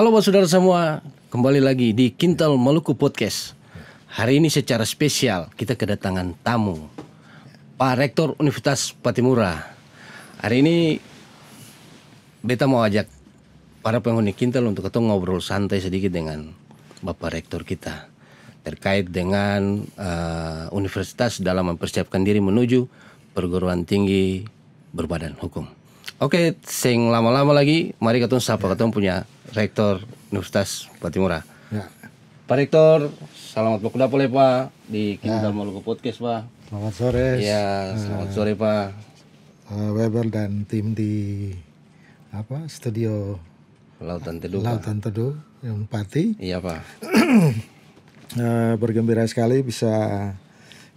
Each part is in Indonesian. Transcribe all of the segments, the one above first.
Halo Bapak Saudara semua, kembali lagi di Kintal Maluku Podcast. Hari ini secara spesial kita kedatangan tamu, Pak Rektor Universitas Patimura. Hari ini beta mau ajak para penghuni Kintal untuk ketemu ngobrol santai sedikit dengan Bapak Rektor kita terkait dengan universitas dalam mempersiapkan diri menuju perguruan tinggi berbadan hukum. Oke, sing lama-lama lagi, mari ketemu sapa ketemu punya Rektor Universitas Patimura. Ya. Pak Rektor, selamat berkuda boleh Pak di Kintal Maluku Podcast Pak. Selamat sore. Ya, selamat sore Pak. Weber dan tim di studio Lautan Teduh Pak. Lautan Teduh yang Pati. Iya Pak. Bergembira sekali bisa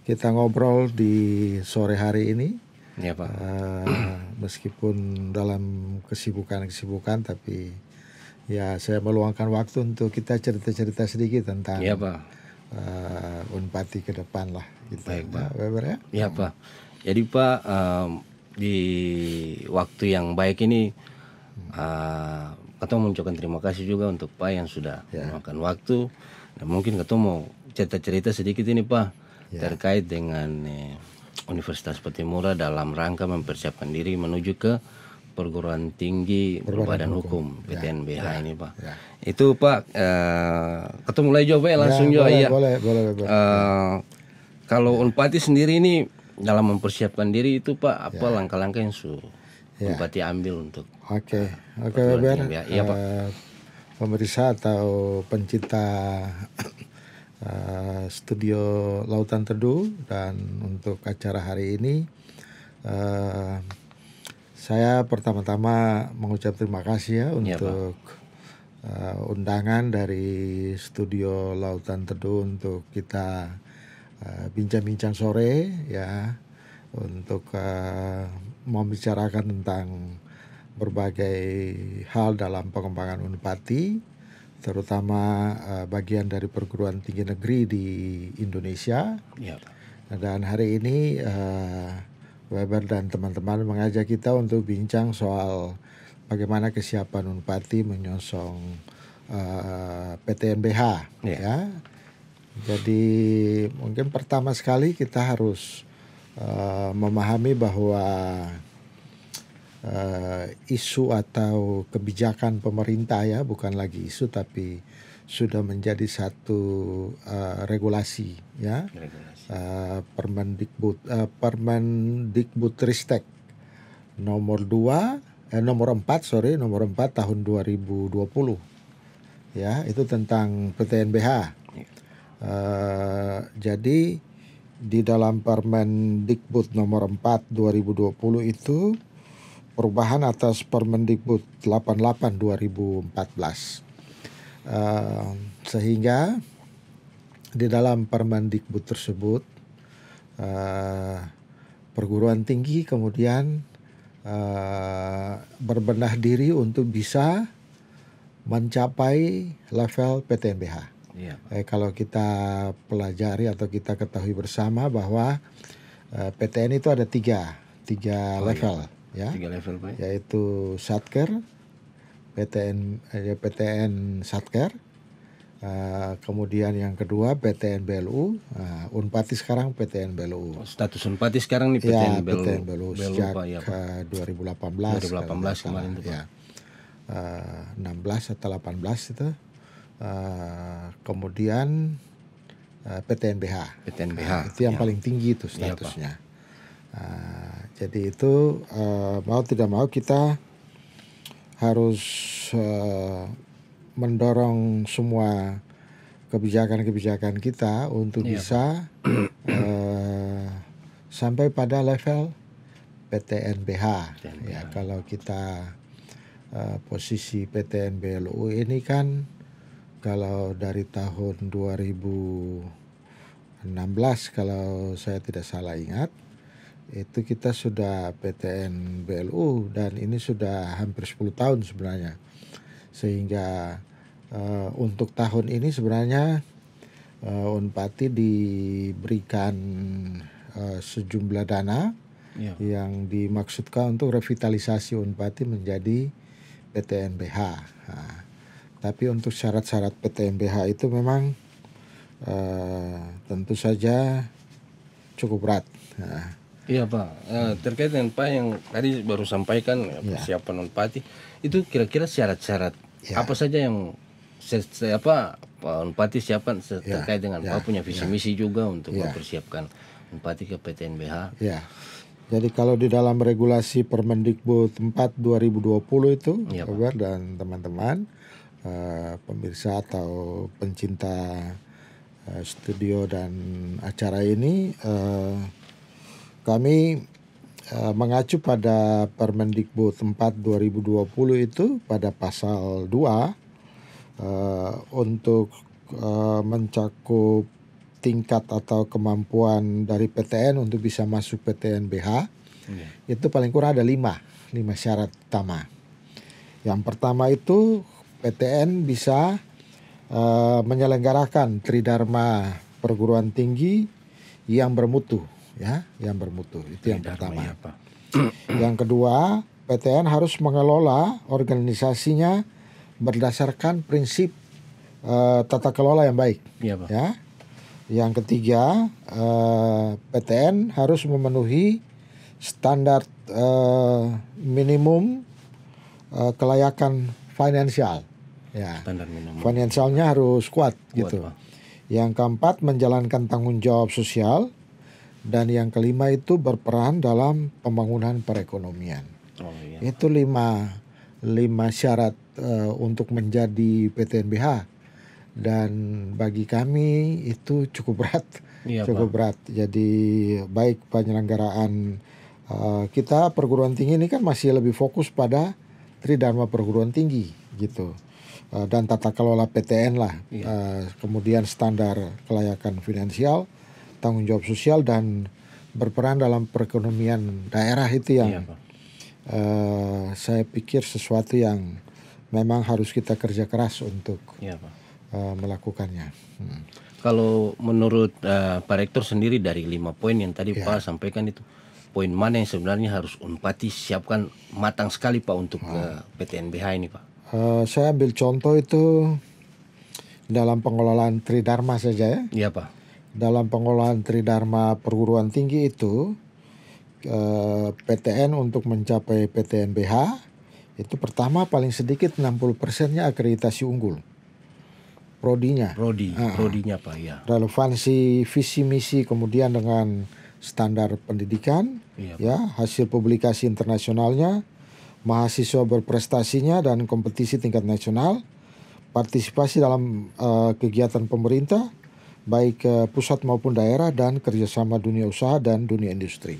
kita ngobrol di sore hari ini. Iya Pak. Meskipun dalam kesibukan tapi ya saya meluangkan waktu untuk kita cerita-cerita sedikit tentang Iya Pak. Unpati ke depan lah gitu. Baik Pak. Weber ya. Iya Pak. Jadi Pak, di waktu yang baik ini ketemu mengucapkan terima kasih juga untuk Pak yang sudah meluangkan waktu. Dan mungkin ketemu mau cerita-cerita sedikit ini Pak terkait dengan Universitas Patimura dalam rangka mempersiapkan diri menuju ke perguruan tinggi berbadan hukum PTNBH ini Pak. Ya. Itu Pak, ketemu mulai jawab ya langsung jawab ya. Boleh. Kalau Unpati sendiri ini dalam mempersiapkan diri itu Pak, apa langkah-langkah yang Unpati ambil untuk Oke, Weber. Iya Pak. Pemirsa atau pencinta studio Lautan Teduh, dan untuk acara hari ini saya pertama-tama mengucap terima kasih ya untuk undangan dari studio Lautan Teduh untuk kita bincang-bincang sore ya, untuk membicarakan tentang berbagai hal dalam pengembangan Unpati, terutama bagian dari perguruan tinggi negeri di Indonesia. Iya. Dan hari ini Weber dan teman-teman mengajak kita untuk bincang soal bagaimana kesiapan Unpati menyongsong PTNBH. Ya. Jadi mungkin pertama sekali kita harus memahami bahwa isu atau kebijakan pemerintah ya, bukan lagi isu tapi sudah menjadi satu regulasi ya, Permendikbudristek nomor 4 tahun 2020 ya, itu tentang PTNBH. Jadi di dalam Permendikbud nomor 4 2020 itu perubahan atas Permendikbud 88 2014. Sehingga di dalam Permendikbud tersebut perguruan tinggi kemudian berbenah diri untuk bisa mencapai level PTNBH. Kalau kita pelajari atau kita ketahui bersama bahwa PTN itu ada tiga level. Ya, 3 level Pak. Yaitu Satker, PTN Satker, kemudian yang kedua PTN BLU, Unpati sekarang PTN BLU. Status Unpati sekarang nih PTN BLU. PTN BLU sejak Pak, ya, 2018 kemarin itu Pak. Ya, 16 atau 18 itu. Kemudian PTNBH. Itu yang paling tinggi itu statusnya. Jadi itu mau tidak mau kita harus mendorong semua kebijakan-kebijakan kita untuk bisa sampai pada level PTNBH. Ya, kalau kita posisi PTN BLU ini kan kalau dari tahun 2016 kalau saya tidak salah ingat, itu kita sudah PTN BLU dan ini sudah hampir 10 tahun sebenarnya. Sehingga untuk tahun ini sebenarnya Unpati diberikan sejumlah dana yang dimaksudkan untuk revitalisasi Unpati menjadi PTNBH. Nah, Tapi untuk syarat-syarat PTNBH itu memang tentu saja cukup berat. Nah, Iya Pak, terkait dengan Pak yang tadi baru sampaikan persiapan Unpati, itu kira-kira syarat-syarat apa saja yang Pak Unpati siapkan terkait dengan Pak punya visi misi juga untuk mempersiapkan Unpati ke PTNBH? Ya, jadi kalau di dalam regulasi Permendikbud 4 2020 itu, Robert dan teman-teman pemirsa atau pencinta studio dan acara ini, kami mengacu pada Permendikbud 4 2020 itu pada pasal 2 untuk mencakup tingkat atau kemampuan dari PTN untuk bisa masuk PTNBH, itu paling kurang ada 5 syarat utama. Yang pertama itu PTN bisa menyelenggarakan tridharma perguruan tinggi yang bermutu, yang bermutu. Itu yang pertama. Yang kedua, PTN harus mengelola organisasinya berdasarkan prinsip tata kelola yang baik. Ya. Yang ketiga, PTN harus memenuhi standar minimum kelayakan finansial. Ya. Standar minimum. Finansialnya harus kuat gitu. Pak. Yang keempat, menjalankan tanggung jawab sosial. Dan yang kelima itu berperan dalam pembangunan perekonomian. Itu 5 syarat untuk menjadi PTNBH. Dan bagi kami itu cukup berat. Cukup berat. Jadi baik penyelenggaraan kita perguruan tinggi ini kan masih lebih fokus pada tridharma perguruan tinggi gitu. Dan tata kelola PTN lah, kemudian standar kelayakan finansial, tanggung jawab sosial, dan berperan dalam perekonomian daerah itu yang saya pikir sesuatu yang memang harus kita kerja keras untuk melakukannya. Kalau menurut Pak Rektor sendiri dari 5 poin yang tadi Pak sampaikan itu, poin mana yang sebenarnya harus Unpati siapkan matang sekali Pak untuk PTNBH ini Pak? Saya ambil contoh itu dalam pengelolaan tridharma saja ya. Iya Pak. Dalam pengelolaan tridharma perguruan tinggi itu, PTN untuk mencapai PTNBH itu pertama paling sedikit 60%-nya akreditasi unggul. Prodinya. Prodinya Pak ya. Relevansi visi misi kemudian dengan standar pendidikan, hasil publikasi internasionalnya, mahasiswa berprestasinya dan kompetisi tingkat nasional, partisipasi dalam kegiatan pemerintah, baik pusat maupun daerah, dan kerjasama dunia usaha dan dunia industri.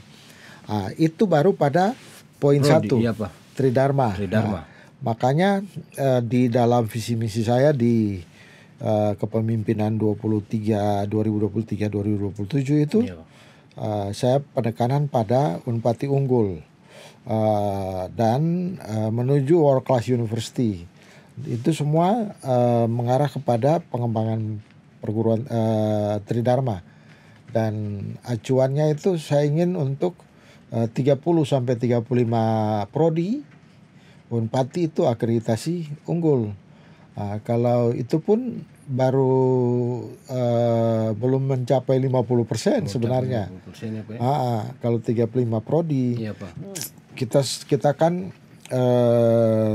Itu baru pada poin 1, tridharma. Makanya di dalam visi misi saya di kepemimpinan 2023-2027 itu saya penekanan pada Unpati unggul dan menuju world class university. Itu semua mengarah kepada pengembangan perguruan tridharma, dan acuannya itu saya ingin untuk 30 sampai 35 prodi Unpati itu akreditasi unggul. Kalau itu pun baru belum mencapai 50% sebenarnya. 50% ya, Pak? Kalau 35 prodi. Iya, Pak. Kita kan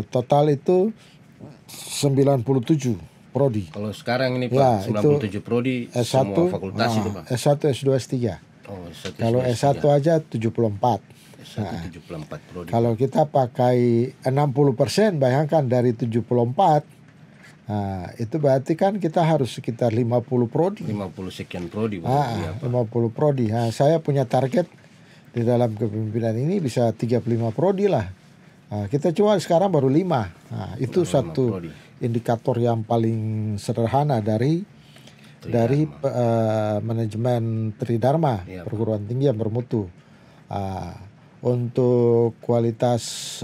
total itu 97 prodi. Kalau sekarang ini Pak, 97 prodi S1, semua fakultas itu Pak. S1, S2, S3. S1, kalau S1 aja 74. S1 74 prodi. Kalau kita pakai 60%, bayangkan dari 74, itu berarti kan kita harus sekitar 50 prodi. 50 sekian prodi. 50 prodi. Saya punya target di dalam kepemimpinan ini bisa 35 prodi lah. Kita cuma sekarang baru 5. Itu satu indikator yang paling sederhana dari manajemen tridharma perguruan tinggi yang bermutu. Untuk kualitas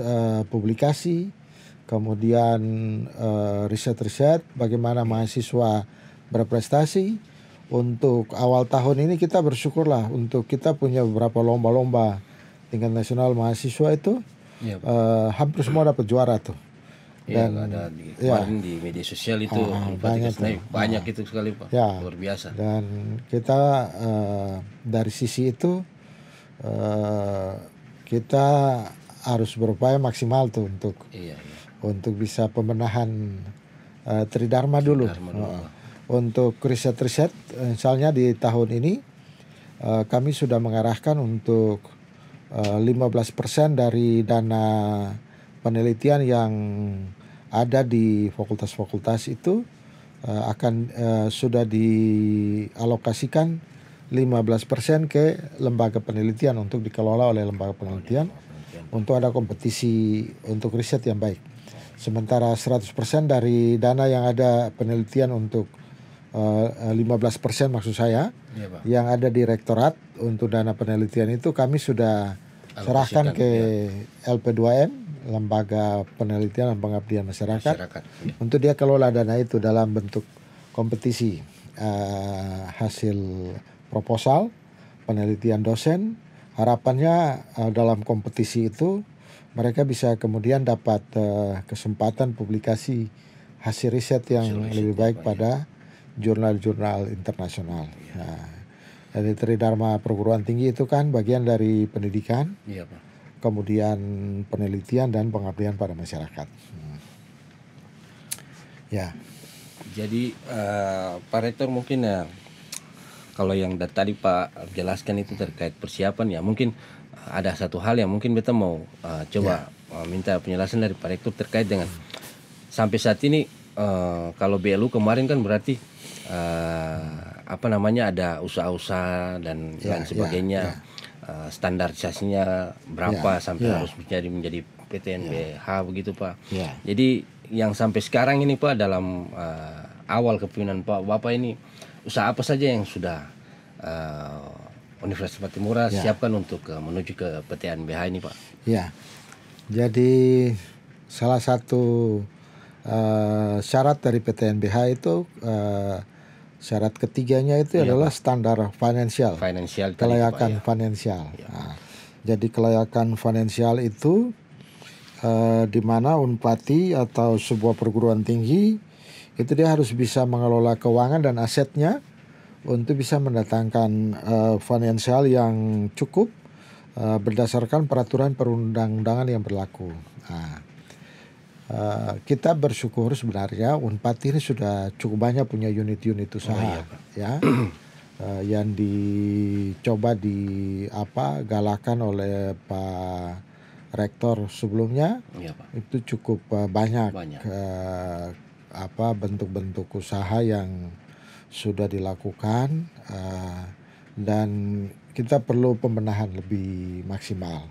publikasi, kemudian riset-riset, bagaimana mahasiswa berprestasi. Untuk awal tahun ini kita bersyukurlah untuk kita punya beberapa lomba-lomba tingkat nasional mahasiswa itu hampir semua dapat juara tuh. Dan ada kemarin di media sosial itu banyak itu sekali Pak, luar biasa. Dan kita dari sisi itu kita harus berupaya maksimal tuh untuk bisa pembenahan Tridharma dulu. Untuk riset-riset, misalnya di tahun ini kami sudah mengarahkan untuk 15% dari dana penelitian yang ada di fakultas-fakultas itu akan sudah dialokasikan 15% ke lembaga penelitian untuk dikelola oleh lembaga penelitian untuk ada kompetisi untuk riset yang baik. Sementara 100% dari dana yang ada penelitian untuk 15% maksud saya yang ada di rektorat untuk dana penelitian itu kami sudah serahkan ke LP2M, Lembaga Penelitian dan Pengabdian Masyarakat. Untuk dia kelola dana itu dalam bentuk kompetisi hasil proposal penelitian dosen. Harapannya dalam kompetisi itu mereka bisa kemudian dapat kesempatan publikasi hasil riset yang lebih baik pada jurnal-jurnal internasional. Dari Tridharma perguruan tinggi itu kan bagian dari pendidikan, kemudian penelitian dan pengabdian pada masyarakat. Jadi Pak Rektor mungkin kalau yang tadi Pak jelaskan itu terkait persiapan ya, mungkin ada satu hal yang mungkin kita mau coba minta penjelasan dari Pak Rektor terkait dengan sampai saat ini kalau BLU kemarin kan berarti ada usaha-usaha dan lain sebagainya. Standarisasinya berapa sampai harus menjadi PTNBH begitu Pak. Jadi yang sampai sekarang ini Pak dalam awal kepemimpinan Pak Bapak ini usaha apa saja yang sudah Universitas Patimura siapkan untuk menuju ke PTNBH ini Pak? Jadi salah satu syarat dari PTNBH itu syarat ketiganya itu adalah standar finansial kelayakan finansial. Jadi kelayakan finansial itu di mana Unpati atau sebuah perguruan tinggi itu dia harus bisa mengelola keuangan dan asetnya untuk bisa mendatangkan finansial yang cukup berdasarkan peraturan perundang-undangan yang berlaku. Kita bersyukur sebenarnya Unpati ini sudah cukup banyak punya unit-unit usaha yang dicoba galakan oleh Pak Rektor sebelumnya. Itu cukup banyak. Bentuk-bentuk usaha yang sudah dilakukan dan kita perlu pembenahan lebih maksimal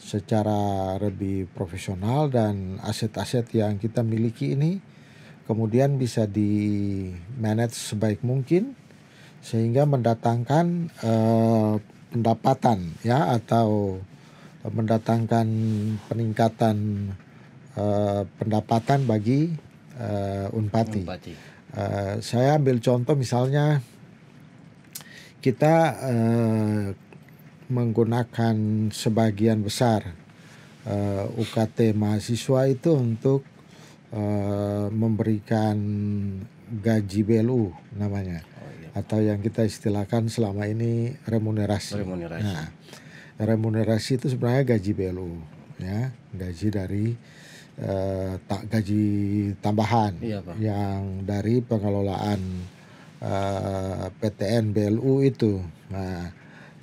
secara lebih profesional, dan aset-aset yang kita miliki ini kemudian bisa di manage sebaik mungkin sehingga mendatangkan pendapatan atau mendatangkan peningkatan pendapatan bagi Unpati. Saya ambil contoh misalnya kita menggunakan sebagian besar UKT mahasiswa itu untuk memberikan gaji BLU namanya, atau yang kita istilahkan selama ini remunerasi. Remunerasi itu sebenarnya gaji BLU, gaji dari gaji tambahan yang dari pengelolaan PTN BLU itu.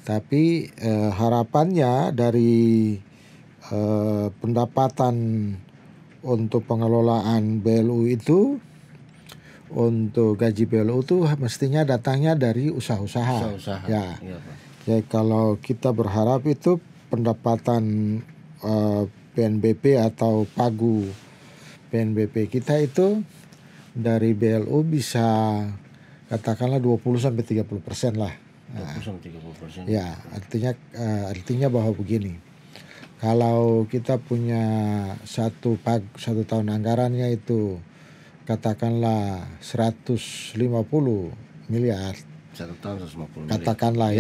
Tapi harapannya dari pendapatan untuk pengelolaan BLU itu, untuk gaji BLU itu mestinya datangnya dari usaha-usaha. Jadi kalau kita berharap itu pendapatan PNBP atau pagu PNBP kita itu dari BLU bisa katakanlah 20-30% lah. 20-30%. Artinya bahwa begini, kalau kita punya satu tahun anggarannya itu katakanlah 150 miliar. Satu tahun 150 miliar. Katakanlah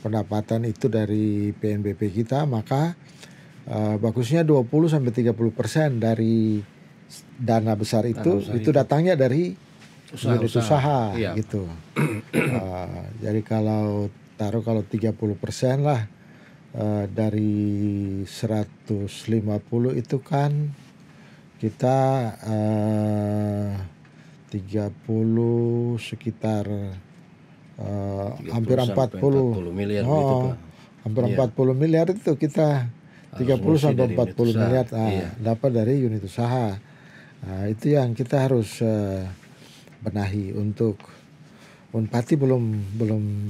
pendapatan itu dari PNBP kita, maka bagusnya 20-30% dari dana besar itu datangnya dari unit usaha Iya. gitu. Jadi kalau 30% lah dari 150 itu kan kita 30 sekitar hampir 40 miliar begitu, Pak. hampir 40 miliar itu kita 30 sampai 40 miliar dapat dari unit usaha. Itu yang kita harus benahi. Untuk Unpati belum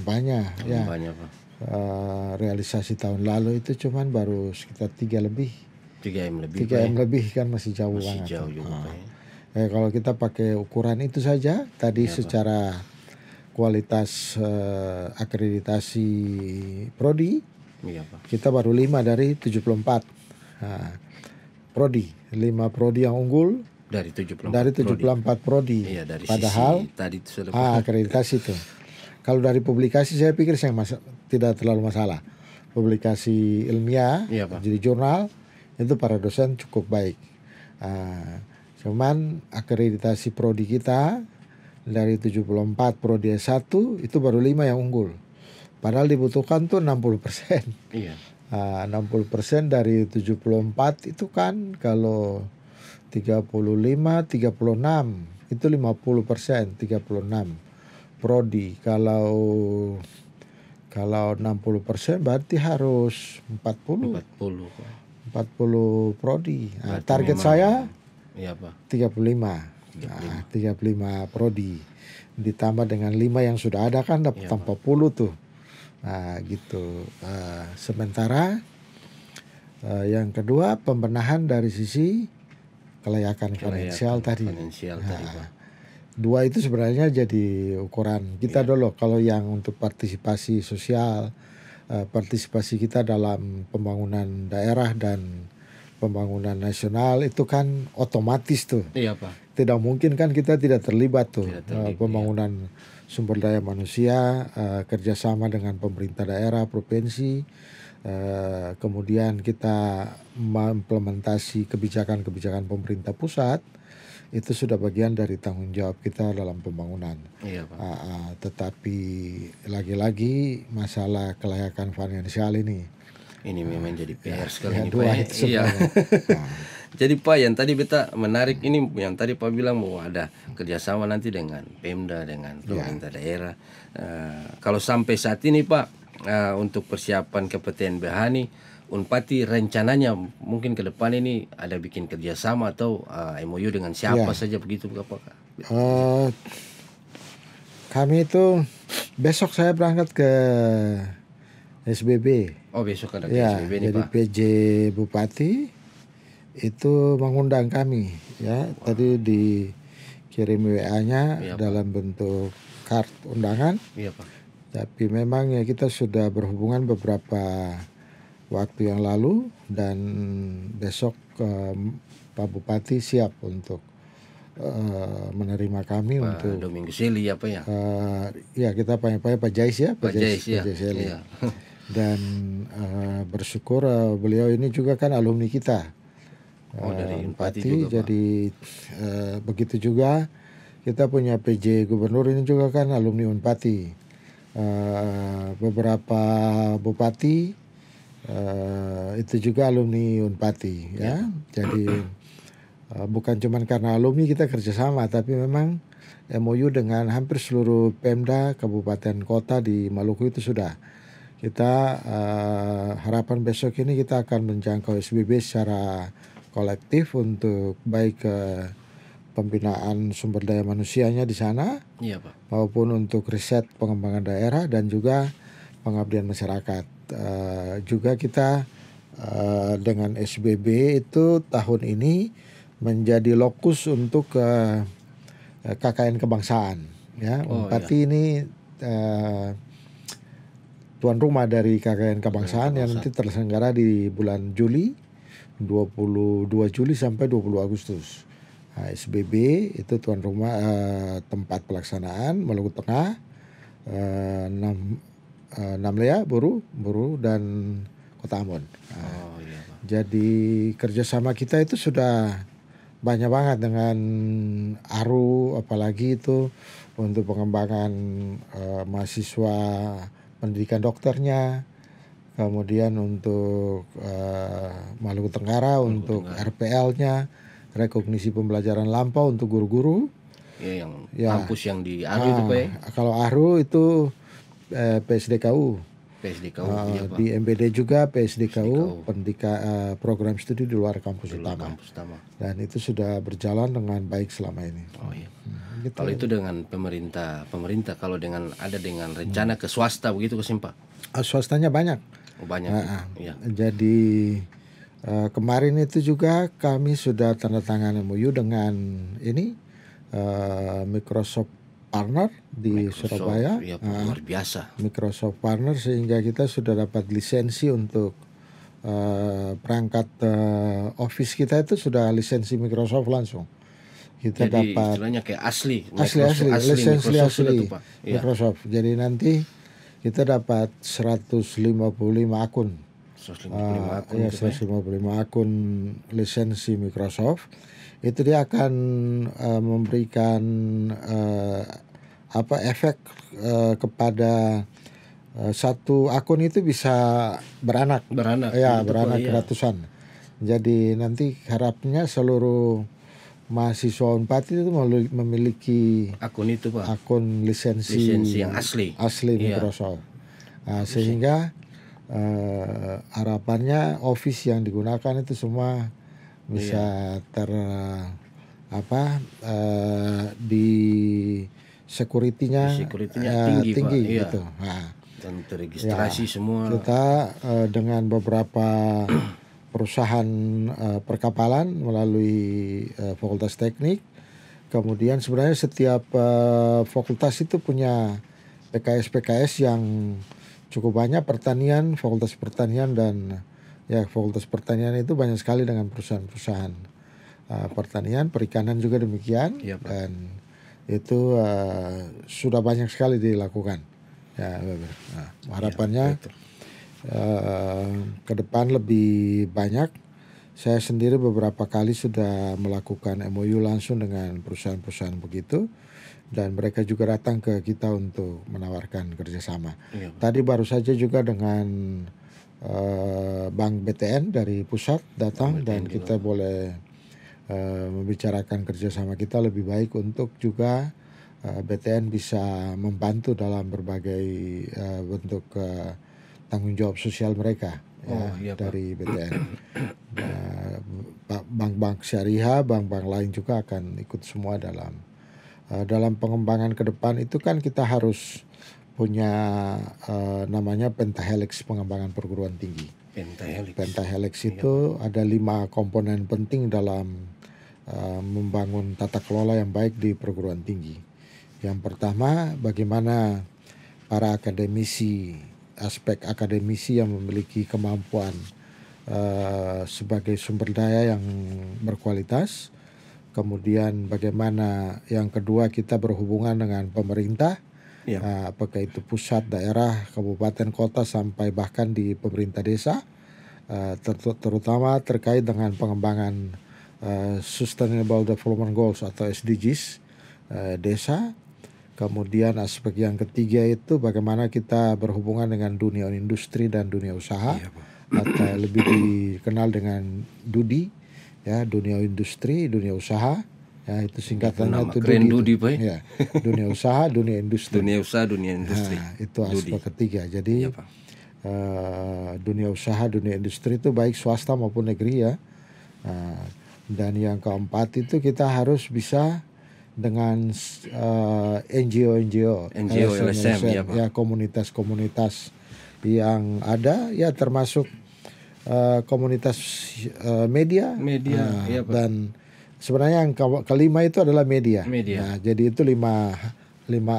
banyak ya. Banyak, Pak. Realisasi tahun lalu itu cuman baru sekitar 3 3M lebih kan masih jauh banget. Jauh juga, Pak. Kalau kita pakai ukuran itu saja tadi secara kualitas akreditasi prodi, kita baru 5 dari 74 prodi, 5 prodi yang unggul dari 74 prodi. Dari Padahal tadi itu sudah akreditasi itu. Kalau dari publikasi saya pikir tidak terlalu masalah. Publikasi ilmiah, jadi jurnal itu para dosen cukup baik. Cuman akreditasi prodi kita dari 74 prodi S1 itu baru 5 yang unggul. Padahal dibutuhkan tuh 60%. Iya. 60% dari 74 itu kan kalau 35, 36 itu 50%, 36 prodi. Kalau 60% berarti harus 40 prodi. Target saya 35. 35 prodi ditambah dengan 5 yang sudah ada kan dapat 40 tuh. Gitu. Sementara yang kedua pembenahan dari sisi kelayakan finansial tadi. Dua itu sebenarnya jadi ukuran kita dulu. Kalau yang untuk partisipasi sosial, partisipasi kita dalam pembangunan daerah dan pembangunan nasional itu kan otomatis tuh. Iya, Pak. Tidak mungkin kan kita tidak terlibat tuh. Pembangunan sumber daya manusia, kerjasama dengan pemerintah daerah, provinsi, kemudian kita mengimplementasi kebijakan-kebijakan pemerintah pusat. Itu sudah bagian dari tanggung jawab kita dalam pembangunan. Iya, Pak. Tetapi lagi-lagi masalah kelayakan finansial ini memang jadi PR sekali ini, Pak. Iya. Jadi Pak, yang tadi beta menarik ini yang tadi Pak bilang bahwa ada kerjasama nanti dengan Pemda, dengan pemerintah daerah. Kalau sampai saat ini Pak, untuk persiapan KPTNBH ini Unpati rencananya mungkin ke depan ini ada bikin kerjasama atau MOU dengan siapa saja begitu Pak? Kami itu besok saya berangkat ke SBB. Oh, besok ada ke SBB nih, jadi Pak. PJ Bupati itu mengundang kami ya. Tadi dikirim WA-nya dalam bentuk kartu undangan. Iya, Pak. Tapi memang ya kita sudah berhubungan beberapa waktu yang lalu dan besok Pak Bupati siap untuk menerima kami Pak untuk Domingo Seli apa ya? Ya kita panggil Pak Jais ya, Pak Jais ya. Iya. Dan bersyukur beliau ini juga kan alumni kita. Dari Unpati juga, jadi begitu juga kita punya PJ Gubernur ini juga kan alumni Unpati. Beberapa bupati itu juga alumni Unpati ya. Jadi bukan cuma karena alumni kita kerjasama, tapi memang MOU dengan hampir seluruh Pemda, kabupaten, kota di Maluku itu sudah. Kita harapan besok ini kita akan menjangkau SBB secara kolektif untuk baik pembinaan sumber daya manusianya di sana, Pak, maupun untuk riset pengembangan daerah dan juga pengabdian masyarakat. Juga kita dengan SBB itu tahun ini menjadi lokus untuk KKN kebangsaan. Ya, Unpati ini tuan rumah dari KKN kebangsaan yang nanti terselenggara di bulan Juli, 22 Juli sampai 20 Agustus. SBB itu tuan rumah tempat pelaksanaan Maluku Tengah, Namlea, Buru dan Kota Ambon. Jadi kerjasama kita itu sudah banyak banget dengan ARU, apalagi itu untuk pengembangan mahasiswa pendidikan dokternya, kemudian untuk Maluku Tenggara untuk RPL-nya, rekognisi pembelajaran lampau untuk guru-guru. Ya, yang kampus yang di ARU itu Pak ya? Kalau ARU itu PSDKU. PSDKU, di MBD juga PSDKU, program studi di luar kampus utama. Dan itu sudah berjalan dengan baik selama ini. Oh iya. Gitu. Kalau itu dengan pemerintah kalau dengan rencana ke swasta begitu ke Pak? Swastanya banyak. Banyak. Iya. Jadi kemarin itu juga kami sudah tanda tangan MOU dengan ini Microsoft partner di Surabaya. Ya, luar biasa. Microsoft partner, sehingga kita sudah dapat lisensi untuk perangkat Office kita itu sudah lisensi Microsoft langsung. Kita jadi dapat istilahnya kayak asli lisensi asli Microsoft. Jadi nanti kita dapat 155 akun. 155 akun lisensi Microsoft. Itu dia akan memberikan efek kepada satu akun itu bisa beranak ratusan. Jadi nanti harapnya seluruh mahasiswa Unpad itu memiliki akun itu Pak, akun lisensi yang asli Microsoft. Sehingga harapannya Office yang digunakan itu semua bisa di security-nya tinggi gitu. Dan terregistrasi semua. Kita dengan beberapa perusahaan perkapalan melalui Fakultas Teknik. Kemudian sebenarnya setiap fakultas itu punya PKS yang cukup banyak. Pertanian, Fakultas Pertanian, dan Fakultas Pertanian itu banyak sekali dengan perusahaan-perusahaan pertanian, perikanan juga demikian. Dan itu sudah banyak sekali dilakukan. Harapannya ke depan lebih banyak. Saya sendiri beberapa kali sudah melakukan MOU langsung dengan perusahaan-perusahaan begitu, dan mereka juga datang ke kita untuk menawarkan kerjasama. Tadi baru saja juga dengan Bank BTN dari pusat datang, dan kita boleh membicarakan kerjasama kita lebih baik untuk juga BTN bisa membantu dalam berbagai bentuk tanggung jawab sosial mereka dari BTN. Bank-bank syariah, bank-bank lain juga akan ikut semua dalam pengembangan ke depan. Itu kan kita harus punya namanya pentahelix pengembangan perguruan tinggi. Pentahelix itu ada 5 komponen penting dalam membangun tata kelola yang baik di perguruan tinggi. Yang pertama, bagaimana para aspek akademisi yang memiliki kemampuan sebagai sumber daya yang berkualitas. Kemudian bagaimana yang kedua, kita berhubungan dengan pemerintah, apakah itu pusat, daerah, kabupaten, kota, sampai bahkan di pemerintah desa, terutama terkait dengan pengembangan Sustainable Development Goals atau SDGs desa. Kemudian aspek yang ketiga itu bagaimana kita berhubungan dengan dunia industri dan dunia usaha, atau lebih dikenal dengan DUDI, dunia industri, dunia usaha. Itu singkatannya itu DUDI, dunia usaha, dunia industri. Itu aspek ketiga. Jadi dunia usaha, dunia industri itu baik swasta maupun negeri dan yang keempat itu kita harus bisa dengan NGO LSM, komunitas-komunitas yang ada, termasuk komunitas media, dan sebenarnya yang kelima itu adalah media. Jadi itu lima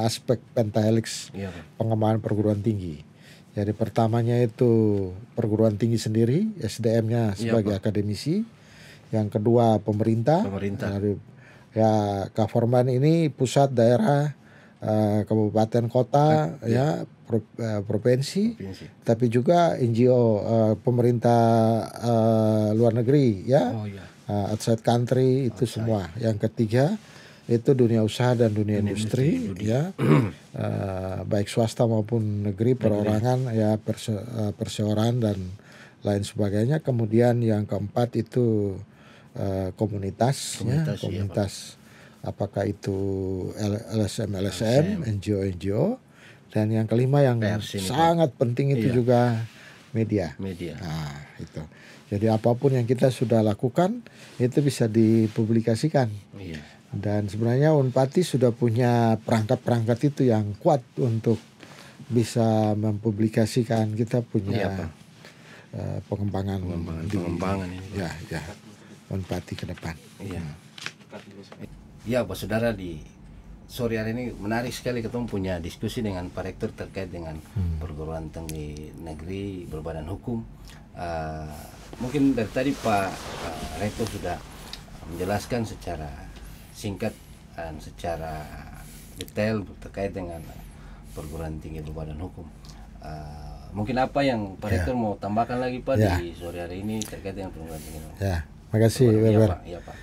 aspek pentahelix pengembangan perguruan tinggi. Jadi pertamanya itu perguruan tinggi sendiri, SDM-nya sebagai akademisi. Yang kedua pemerintah. Government ini pusat, daerah, kabupaten, kota, provinsi, tapi juga NGO pemerintah luar negeri ya, outside country itu semua. Yang ketiga itu dunia usaha dan dunia industri ya, baik swasta maupun negeri, perorangan ya, perseorangan dan lain sebagainya. Kemudian yang keempat itu komunitas ya, apakah itu LSM, NGO, dan yang kelima yang sangat penting itu juga media. Nah, itu. Jadi apapun yang kita sudah lakukan itu bisa dipublikasikan. Dan sebenarnya Unpati sudah punya perangkat-perangkat itu yang kuat untuk bisa mempublikasikan. Kita punya pengembangan ini. Ya, Unpati ke depan. Ya, Pak Saudara, di sore hari ini menarik sekali ketemu punya diskusi dengan Pak Rektor terkait dengan perguruan tinggi negeri berbadan hukum. Mungkin dari tadi Pak Rektor sudah menjelaskan secara singkat dan secara detail terkait dengan perguruan tinggi berbadan hukum. Mungkin apa yang Pak Rektor mau tambahkan lagi Pak di sore hari ini terkait dengan perguruan tinggi? Ya, makasih Weber. Iya, Pak.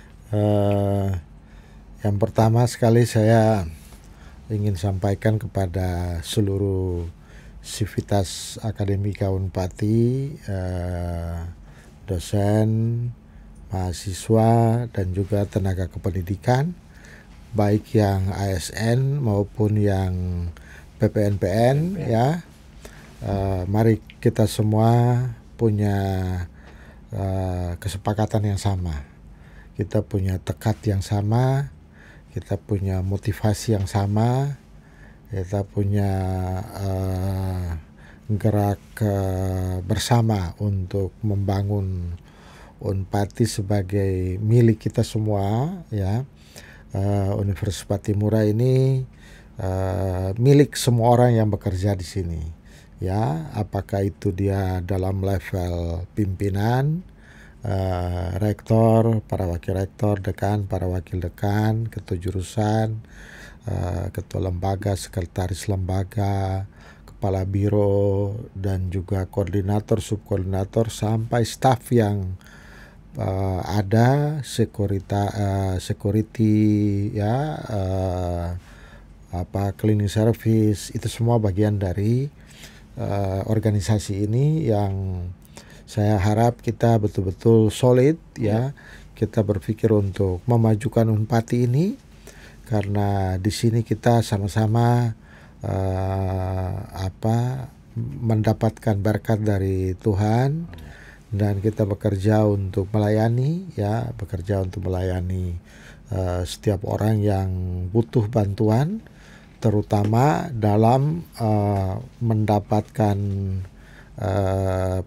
Yang pertama sekali saya ingin sampaikan kepada seluruh sivitas akademika Unpati, dosen, mahasiswa dan juga tenaga kependidikan, baik yang ASN maupun yang PPNPN ya. Mari kita semua punya kesepakatan yang sama. Kita punya tekad yang sama, kita punya motivasi yang sama, kita punya gerak bersama untuk membangun Unpati sebagai milik kita semua ya. Universitas Patimura ini milik semua orang yang bekerja di sini ya, apakah itu dia dalam level pimpinan, rektor, para wakil rektor, dekan, para wakil dekan, ketua jurusan, ketua lembaga, sekretaris lembaga, kepala biro, dan juga koordinator, subkoordinator, sampai staf yang ada, security ya, cleaning service, itu semua bagian dari organisasi ini yang saya harap kita betul-betul solid ya. Kita berpikir untuk memajukan Unpati ini karena di sini kita sama-sama mendapatkan berkat dari Tuhan dan kita bekerja untuk melayani ya, setiap orang yang butuh bantuan, terutama dalam mendapatkan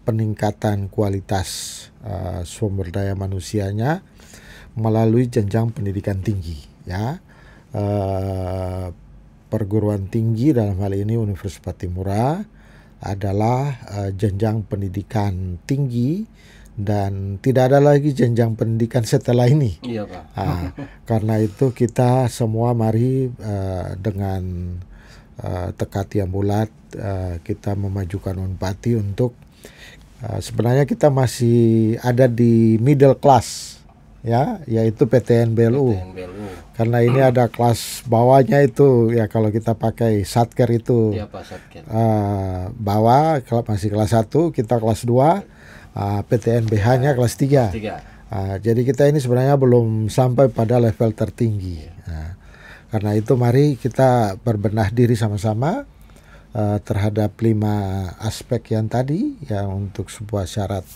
peningkatan kualitas sumber daya manusianya melalui jenjang pendidikan tinggi ya. Perguruan tinggi dalam hal ini Universitas Patimura adalah jenjang pendidikan tinggi dan tidak ada lagi jenjang pendidikan setelah ini. Iya, Pak. Karena itu kita semua mari dengan tekad yang bulat kita memajukan Unpati untuk sebenarnya kita masih ada di middle class ya, yaitu PTN BLU. Karena ini ada kelas bawahnya itu ya, kalau kita pakai satker itu Iya, Pak, satker. Bawah masih kelas 1, kita kelas 2, PTN BH-nya kelas 3. Jadi kita ini sebenarnya belum sampai pada level tertinggi. Karena itu mari kita berbenah diri sama-sama terhadap 5 aspek yang tadi yang untuk sebuah syarat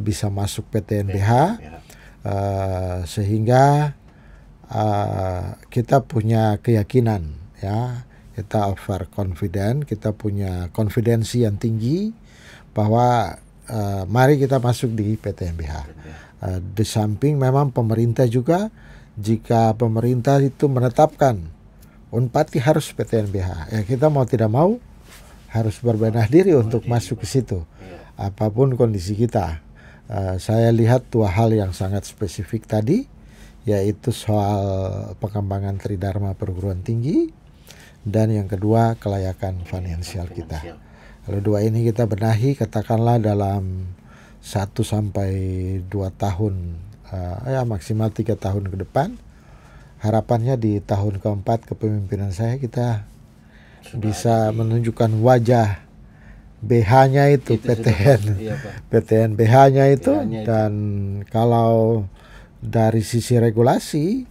bisa masuk PTN BH, sehingga kita punya keyakinan ya, kita overconfident, kita punya konfidensi yang tinggi bahwa mari kita masuk di PTN BH. Di samping memang pemerintah juga, jika pemerintah itu menetapkan Unpati harus PTN BH, ya kita mau tidak mau harus berbenah diri untuk masuk ke situ. Apapun kondisi kita. Saya lihat 2 hal yang sangat spesifik tadi, yaitu soal pengembangan tridharma perguruan tinggi dan yang kedua kelayakan finansial kita. Kalau dua ini kita benahi, katakanlah dalam 1 sampai 2 tahun, ya maksimal 3 tahun ke depan, harapannya di tahun keempat kepemimpinan saya kita bisa menunjukkan wajah BH-nya itu PTN BH-nya itu. Dan kalau dari sisi regulasi,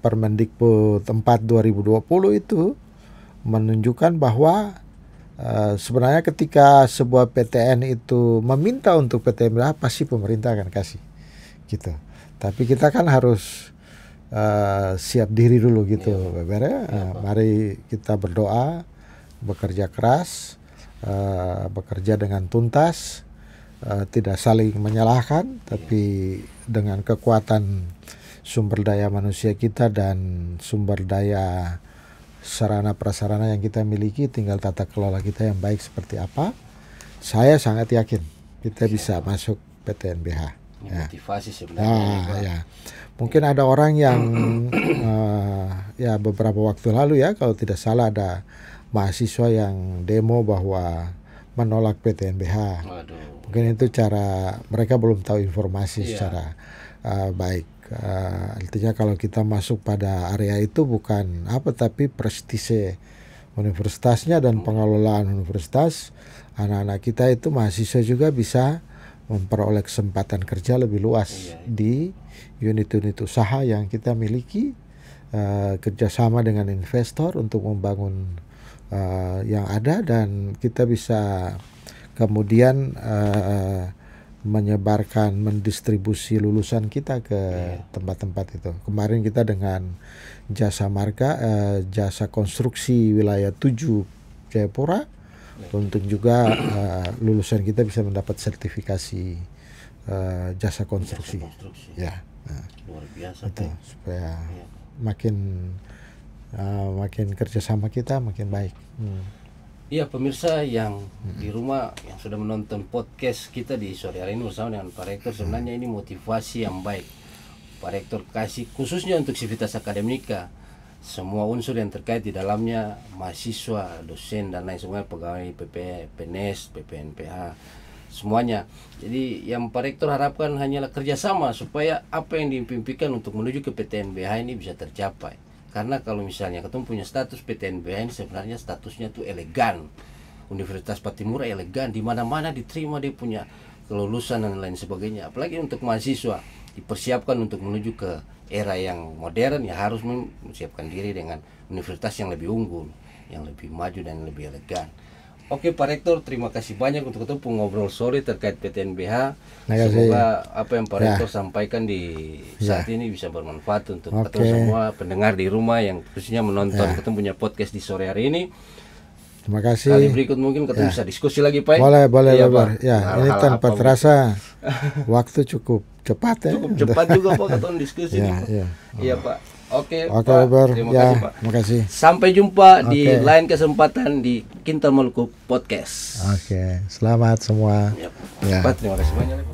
Permendikbud 4 2020 itu menunjukkan bahwa sebenarnya ketika sebuah PTN itu meminta untuk PTN BH, pasti pemerintah akan kasih gitu. Tapi kita kan harus siap diri dulu gitu, mari kita berdoa, bekerja keras, bekerja dengan tuntas, tidak saling menyalahkan, tapi dengan kekuatan sumber daya manusia kita dan sumber daya sarana prasarana yang kita miliki, tinggal tata kelola kita yang baik seperti apa. Saya sangat yakin kita bisa masuk PTN BH. Motivasi sebenarnya. Ya. Mungkin ada orang yang ya beberapa waktu lalu ya, kalau tidak salah ada mahasiswa yang demo bahwa menolak PTN BH. Mungkin itu cara mereka belum tahu informasi secara baik. Artinya kalau kita masuk pada area itu bukan apa, tapi prestise universitasnya dan pengelolaan universitas, anak-anak kita itu mahasiswa juga bisa memperoleh kesempatan kerja lebih luas di unit-unit usaha yang kita miliki, kerjasama dengan investor untuk membangun yang ada, dan kita bisa kemudian menyebarkan, mendistribusi lulusan kita ke tempat-tempat itu. Kemarin kita dengan Jasa Marga, jasa konstruksi wilayah 7 Jayapura, untuk juga lulusan kita bisa mendapat sertifikasi jasa konstruksi. Ya, luar biasa itu supaya makin kerjasama kita makin baik. Iya, pemirsa yang di rumah yang sudah menonton podcast kita di sore hari ini bersama dengan Pak Rektor, sebenarnya ini motivasi yang baik Pak Rektor kasih khususnya untuk Civitas Akademika. Semua unsur yang terkait di dalamnya, mahasiswa, dosen dan lain sebagainya, pegawai PNS, PPNPH, semuanya. Jadi yang Pak Rektor harapkan hanyalah kerjasama supaya apa yang diimpikan untuk menuju ke PTN BH ini bisa tercapai. Karena kalau misalnya ketemu punya status PTN BH ini, sebenarnya statusnya tuh elegan. Universitas Patimura elegan, di mana-mana diterima, dia punya kelulusan dan lain sebagainya. Apalagi untuk mahasiswa dipersiapkan untuk menuju ke era yang modern, ya harus mempersiapkan diri dengan universitas yang lebih unggul, yang lebih maju dan lebih elegan. Oke Pak Rektor, terima kasih banyak untuk ketemu ngobrol sore terkait PTN BH. Semoga apa yang Pak Rektor sampaikan di saat ini bisa bermanfaat untuk semua pendengar di rumah yang khususnya menonton ketemu punya podcast di sore hari ini. Terima kasih. Kali berikut mungkin kita bisa diskusi lagi Pak. Boleh. Ya, ini tanpa terasa waktu cukup cepat ya. Cukup cepat juga Pak kita diskusi. Iya Pak. Oke Pak, terima kasih Pak. Terima kasih. Sampai jumpa di lain kesempatan di Kintal Maluku Podcast. Selamat semua. Pak, terima kasih banyak Pak.